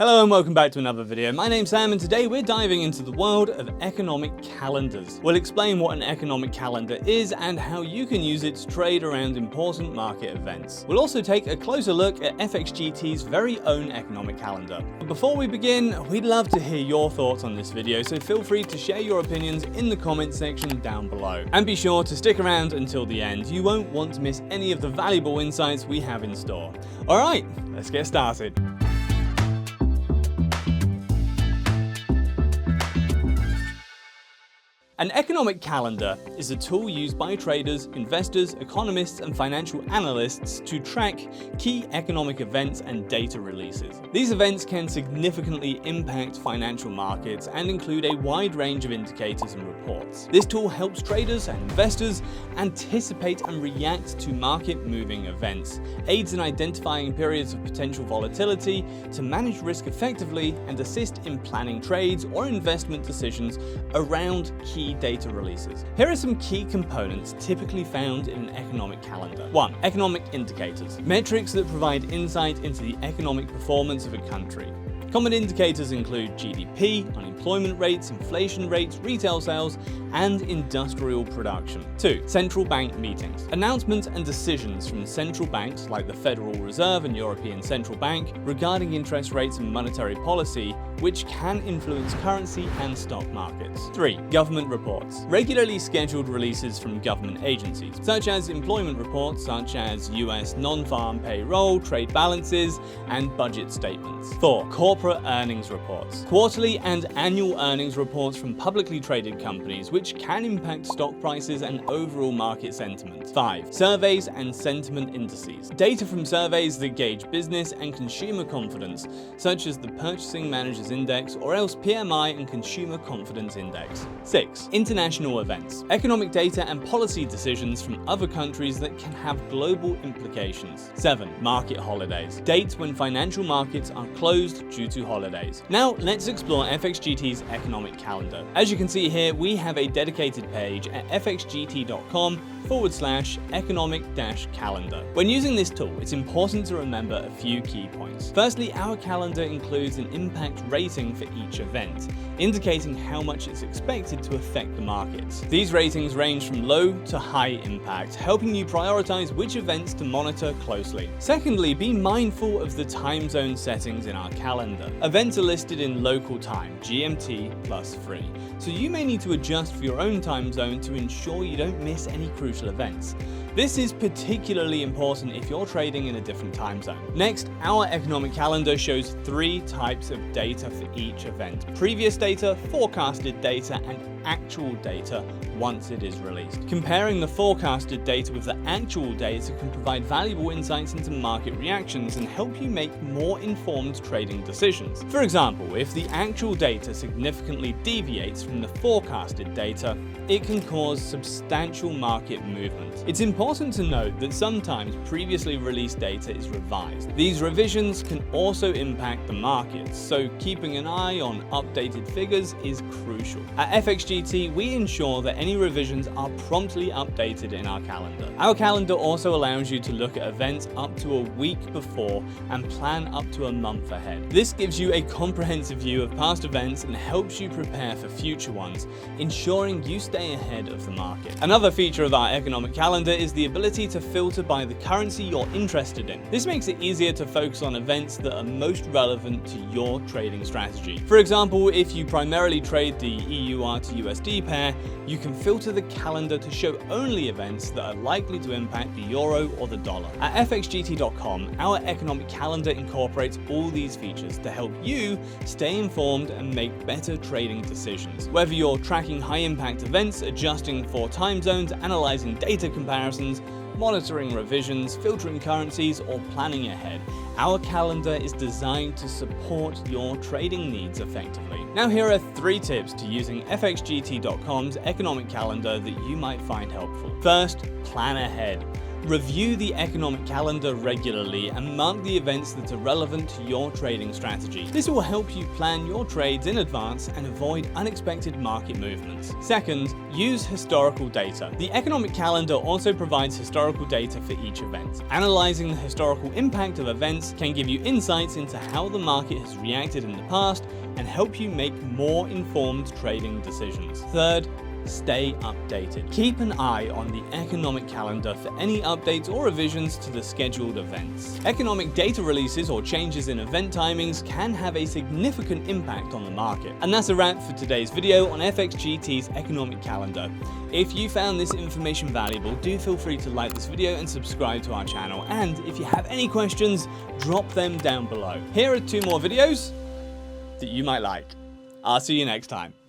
Hello and welcome back to another video. My name's Sam and today we're diving into the world of economic calendars. We'll explain what an economic calendar is and how you can use it to trade around important market events. We'll also take a closer look at FXGT's very own economic calendar. But before we begin, we'd love to hear your thoughts on this video, so feel free to share your opinions in the comments section down below. And be sure to stick around until the end. You won't want to miss any of the valuable insights we have in store. Alright, let's get started. An economic calendar is a tool used by traders, investors, economists, and financial analysts to track key economic events and data releases. These events can significantly impact financial markets and include a wide range of indicators and reports. This tool helps traders and investors anticipate and react to market-moving events, aids in identifying periods of potential volatility to manage risk effectively, and assist in planning trades or investment decisions around key data releases. Here are some key components typically found in an economic calendar. 1. Economic indicators. Metrics that provide insight into the economic performance of a country. Common indicators include GDP, unemployment rates, inflation rates, retail sales, and industrial production. 2. Central bank meetings. Announcements and decisions from central banks like the Federal Reserve and European Central Bank regarding interest rates and monetary policy, which can influence currency and stock markets. 3. Government reports. Regularly scheduled releases from government agencies, such as employment reports such as US non-farm payroll, trade balances, and budget statements. 4. Corporate earnings reports. Quarterly and annual earnings reports from publicly traded companies, which can impact stock prices and overall market sentiment. 5. Surveys and sentiment indices. Data from surveys that gauge business and consumer confidence, such as the Purchasing Managers Index or else PMI and Consumer Confidence Index. 6. International events. Economic data and policy decisions from other countries that can have global implications. 7. Market holidays. Dates when financial markets are closed due to holidays. Now let's explore FXGT's economic calendar. As you can see here, we have a dedicated page at fxgt.com/economic-calendar. When using this tool, it's important to remember a few key points. Firstly, our calendar includes an impact rating for each event, indicating how much it's expected to affect the markets. These ratings range from low to high impact, helping you prioritize which events to monitor closely. Secondly, be mindful of the time zone settings in our calendar. Events are listed in local time, GMT+3, so you may need to adjust for your own time zone to ensure you don't miss any crucial events. This is particularly important if you're trading in a different time zone. Next, our economic calendar shows 3 types of data for each event: previous data, forecasted data, and actual data once it is released. Comparing the forecasted data with the actual data can provide valuable insights into market reactions and help you make more informed trading decisions. For example, if the actual data significantly deviates from the forecasted data, it can cause substantial market movement. It's important to note that sometimes previously released data is revised. These revisions can also impact the markets, so keeping an eye on updated figures is crucial. At FXGT, we ensure that any revisions are promptly updated in our calendar. Our calendar also allows you to look at events up to a week before and plan up to a month ahead. This gives you a comprehensive view of past events and helps you prepare for future ones, ensuring you stay ahead of the market. Another feature of our economic calendar is the ability to filter by the currency you're interested in. This makes it easier to focus on events that are most relevant to your trading strategy. For example, if you primarily trade the EUR to USD pair, you can filter the calendar to show only events that are likely to impact the euro or the dollar. At fxgt.com, our economic calendar incorporates all these features to help you stay informed and make better trading decisions. Whether you're tracking high-impact events, adjusting for time zones, analyzing data comparisons, monitoring revisions, filtering currencies, or planning ahead, our calendar is designed to support your trading needs effectively. Now here are 3 tips to using FXGT.com's economic calendar that you might find helpful. First, plan ahead. Review the economic calendar regularly and mark the events that are relevant to your trading strategy. This will help you plan your trades in advance and avoid unexpected market movements. Second, use historical data. The economic calendar also provides historical data for each event. Analyzing the historical impact of events can give you insights into how the market has reacted in the past and help you make more informed trading decisions. Third, stay updated. Keep an eye on the economic calendar for any updates or revisions to the scheduled events. Economic data releases or changes in event timings can have a significant impact on the market. And that's a wrap for today's video on FXGT's economic calendar. If you found this information valuable, do feel free to like this video and subscribe to our channel. And if you have any questions, drop them down below. Here are 2 more videos that you might like. I'll see you next time.